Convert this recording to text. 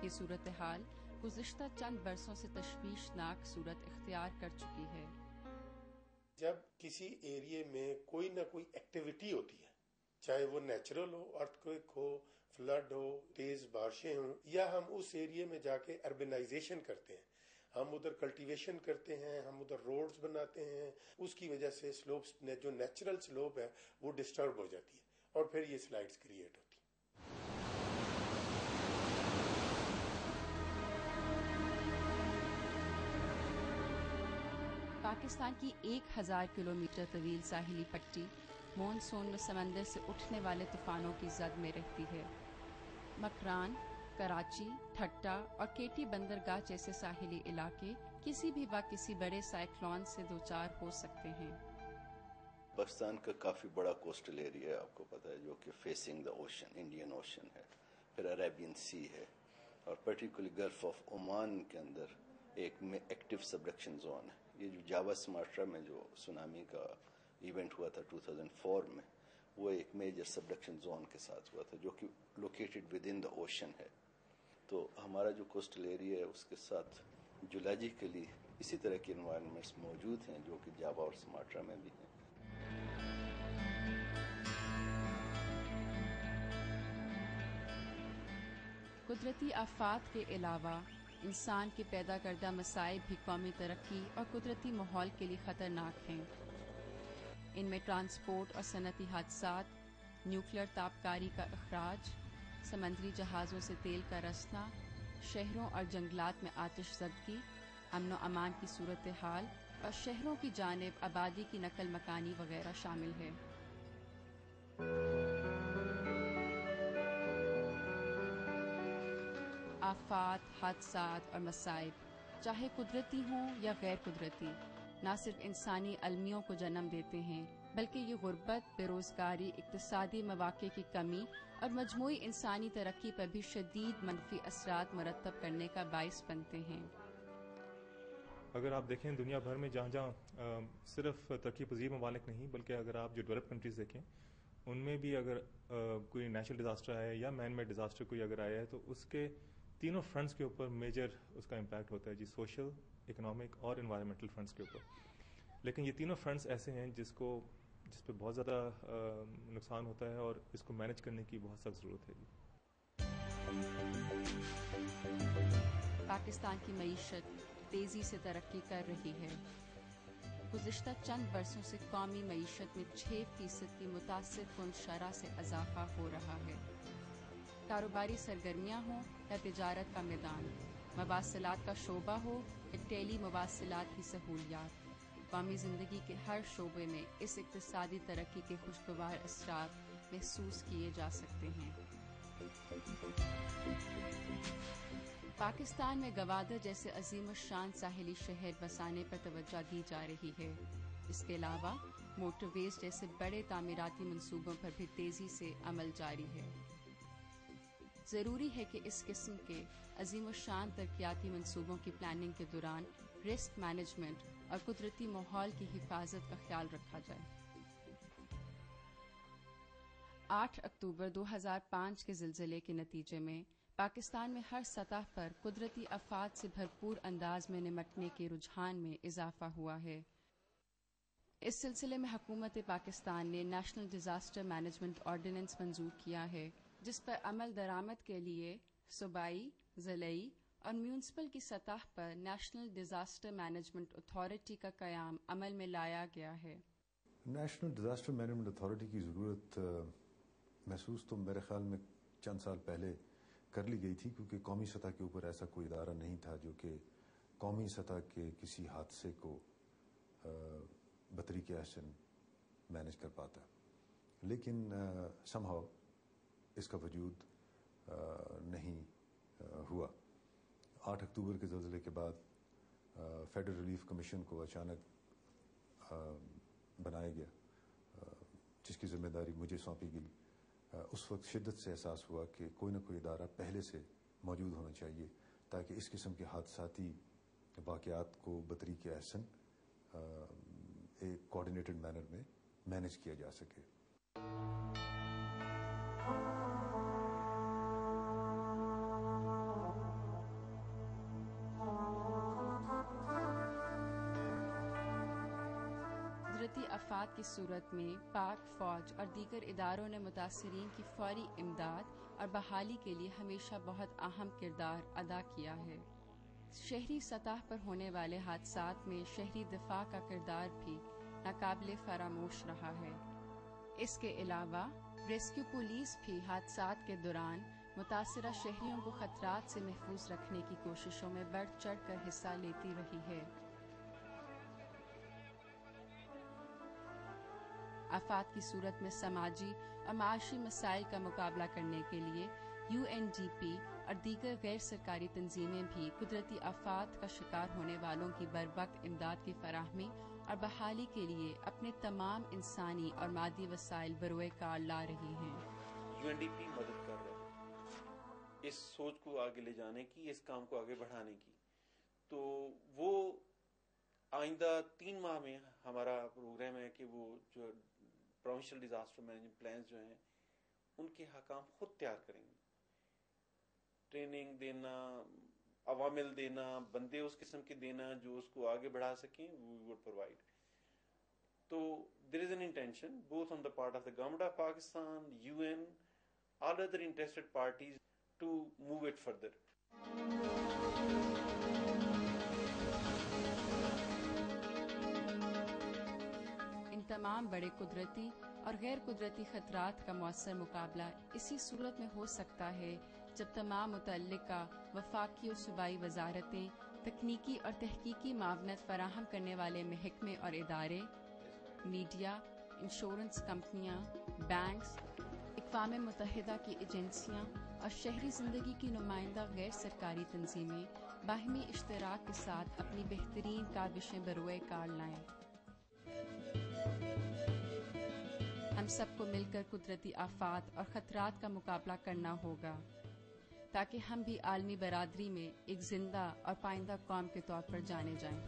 یہ صورتحال گزشتہ چند برسوں سے تشویشناک صورت اختیار کر چکی ہے۔ جب کسی ایریے میں کوئی نہ کوئی ایکٹیویٹی ہوتی ہے، چاہے وہ نیچرل ہو، ارتھکویک ہو، فلڈ ہو، تیز بارشیں ہوں، یا ہم اس ایریے میں جا کے اربنائزیشن کرتے ہیں، ہم ادھر کلٹیویشن کرتے ہیں، ہم ادھر روڈز بناتے ہیں، اس کی وجہ سے سلوپس جو نیچرل سلوپ ہے وہ ڈسٹرب ہو جاتی ہے اور پھر یہ سلائڈز کریٹ ہوتی ہیں۔ پاکستان کی 1000 کلومیٹر طویل ساحلی پٹی مون سون میں سمندر سے اٹھنے والے طوفانوں کی زد میں رہتی ہے۔ مکران، کراچی، ٹھٹا اور کیٹی بندرگاہ جیسے ساحلی علاقے کسی بھی وقت کسی بڑے سائیکلون سے دوچار ہو سکتے ہیں۔ پاکستان کا کافی بڑا کوسٹل ایریا ہے، آپ کو پتا ہے، جو کہ facing the ocean, Indian ocean ہے، پھر عربین سی ہے، اور پرٹیکولرلی گلف آف عمان کے اندر ایک میں ایکٹیو سبڈکشن زون ہے۔ یہ جو جاوا سماٹرا میں جو سونامی کا ایونٹ ہوا تھا 2004 میں، وہ ایک میجر سبڈکشن زون کے ساتھ ہوا تھا، جو کہ located with in the ocean ہے۔ تو ہمارا جو کوسٹل ایریا ہے اس کے ساتھ جیولوجیکلی اسی طرح کے انوائرمنٹس موجود ہیں جو کہ جاوا اور سماٹرا میں بھی ہیں۔ قدرتی آفات کے علاوہ انسان کے پیدا کردہ مصائب بھی قومی ترقی اور قدرتی ماحول کے لیے خطرناک ہیں۔ ان میں ٹرانسپورٹ اور صنعتی حادثات، نیوکلیئر تابکاری کا اخراج، سمندری جہازوں سے تیل کا رسنا، شہروں اور جنگلات میں آتش زدگی، امن و امان کی صورتحال اور شہروں کی جانب آبادی کی نقل مکانی وغیرہ شامل ہے۔ آفات، حادثات اور مصائب چاہے قدرتی ہوں یا غیر قدرتی نہ صرف انسانی المیوں کو جنم دیتے ہیں بلکہ یہ غربت، بے روزگاری، اقتصادی مواقع کی کمی اور مجموعی انسانی ترقی پر بھی شدید منفی اثرات مرتب کرنے کا باعث بنتے ہیں۔ اگر آپ دیکھیں دنیا بھر میں جہاں جہاں صرف ترقی پذیر ممالک نہیں بلکہ اگر آپ جو ڈیولپ کنٹریز دیکھیں ان میں بھی اگر کوئی نیچرل ڈیزاسٹر آیا ہے یا مین میڈ ڈیزاسٹر کوئی اگر آیا ہے تو اس کے تینوں فرنٹس کے اوپر میجر اس کا امپیکٹ ہوتا ہے، جی، سوشل، اکنامک اور انوائرمنٹل فرنٹس کے اوپر۔ لیکن یہ تینوں فرنٹس ایسے ہیں جس پہ بہت زیادہ نقصان ہوتا ہے اور اس کو مینج کرنے کی بہت سخت ضرورت ہے۔ پاکستان کی معیشت تیزی سے ترقی کر رہی ہے۔ گزشتہ چند برسوں سے قومی معیشت میں 6% کی متاثر کن شرح سے اضافہ ہو رہا ہے۔ کاروباری سرگرمیاں ہوں یا تجارت کا میدان، مواصلات کا شعبہ ہو یا ٹیلی مواصلات کی سہولیات، قومی زندگی کے ہر شعبے میں اس اقتصادی ترقی کے خوشگوار اثرات محسوس کیے جا سکتے ہیں۔ پاکستان میں گوادر جیسے عظیم الشان ساحلی شہر بسانے پر توجہ دی جا رہی ہے۔ اس کے علاوہ موٹر ویز جیسے بڑے تعمیراتی منصوبوں پر بھی تیزی سے عمل جاری ہے۔ ضروری ہے کہ اس قسم کے عظیم الشان ترقیاتی منصوبوں کی پلاننگ کے دوران رسک مینجمنٹ اور قدرتی ماحول کی حفاظت کا خیال رکھا جائے۔ 8 اکتوبر 2005 کے زلزلے کے نتیجے میں پاکستان میں ہر سطح پر قدرتی آفات سے بھرپور انداز میں نمٹنے کے رجحان میں اضافہ ہوا ہے۔ اس سلسلے میں حکومت پاکستان نے نیشنل ڈیزاسٹر مینجمنٹ آرڈیننس منظور کیا ہے، جس پر عمل درآمد کے لیے صوبائی، ضلعی اور میونسپل کی سطح پر نیشنل ڈیزاسٹر مینجمنٹ اتھارٹی کا قیام عمل میں لایا گیا ہے۔ نیشنل ڈیزاسٹر مینجمنٹ اتھارٹی کی ضرورت محسوس تو میرے خیال میں چند سال پہلے کر لی گئی تھی، کیونکہ قومی سطح کے اوپر ایسا کوئی ادارہ نہیں تھا جو کہ قومی سطح کے کسی حادثے کو بطریق احسن مینج کر پاتا۔ لیکن سم ہاؤ اس کا وجود نہیں ہوا۔ 8 اکتوبر کے زلزلے کے بعد فیڈرل ریلیف کمیشن کو اچانک بنایا گیا، جس کی ذمہ داری مجھے سونپی گئی۔ اس وقت شدت سے احساس ہوا کہ کوئی نہ کوئی ادارہ پہلے سے موجود ہونا چاہیے تاکہ اس قسم کے حادثاتی واقعات کو بطریق احسن ایک کوآرڈینیٹڈ مینر میں مینج کیا جا سکے۔ آفات کی صورت میں پاک فوج اور دیگر اداروں نے متاثرین کی فوری امداد اور بحالی کے لیے ہمیشہ بہت اہم کردار ادا کیا ہے۔ شہری سطح پر ہونے والے حادثات میں شہری دفاع کا کردار بھی ناقابل فراموش رہا ہے۔ اس کے علاوہ ریسکیو پولیس بھی حادثات کے دوران متاثرہ شہریوں کو خطرات سے محفوظ رکھنے کی کوششوں میں بڑھ چڑھ کر حصہ لیتی رہی ہے۔ آفات کی صورت میں سماجی اور معاشی مسائل کا مقابلہ کرنے کے لیے UNDP اور دیگر غیر سرکاری تنظیمیں بھی قدرتی آفات کا شکار ہونے والوں کی بروقت امداد کی فراہمی اور بحالی کے لیے اپنے تمام انسانی اور مادی وسائل بروئے کار لا رہی ہیں۔ UNDP مدد کر رہا ہے اس سوچ کو آگے لے جانے کی، اس کام کو آگے بڑھانے کی۔ تو وہ آئندہ 3 ماہ میں ہمارا پروگرام ہے کہ وہ جو پروونشل ڈیزاسٹر مینجمنٹ پلانز جو ہیں ان کے حکام خود تیار کریں گے۔ ٹریننگ دینا، عوامل دینا، بندے اس قسم کے دینا جو اس کو آگے بڑھا سکیں، we would provide. تو there is an intention both on the part of the government of Pakistan, UN, all other interested parties to move it further. ان تمام بڑے قدرتی اور غیر قدرتی خطرات کا مؤثر مقابلہ اسی صورت میں ہو سکتا ہے جب تمام متعلقہ وفاقی اور صوبائی وزارتیں، تکنیکی اور تحقیقی معاونت فراہم کرنے والے محکمے اور ادارے، میڈیا، انشورنس کمپنیاں، بینکس، اقوام متحدہ کی ایجنسیاں اور شہری زندگی کی نمائندہ غیر سرکاری تنظیمیں باہمی اشتراک کے ساتھ اپنی بہترین کاوشیں بروئے کار لائیں۔ ہم سب کو مل کر قدرتی آفات اور خطرات کا مقابلہ کرنا ہوگا تاکہ ہم بھی عالمی برادری میں ایک زندہ اور پائندہ قوم کے طور پر جانے جائیں۔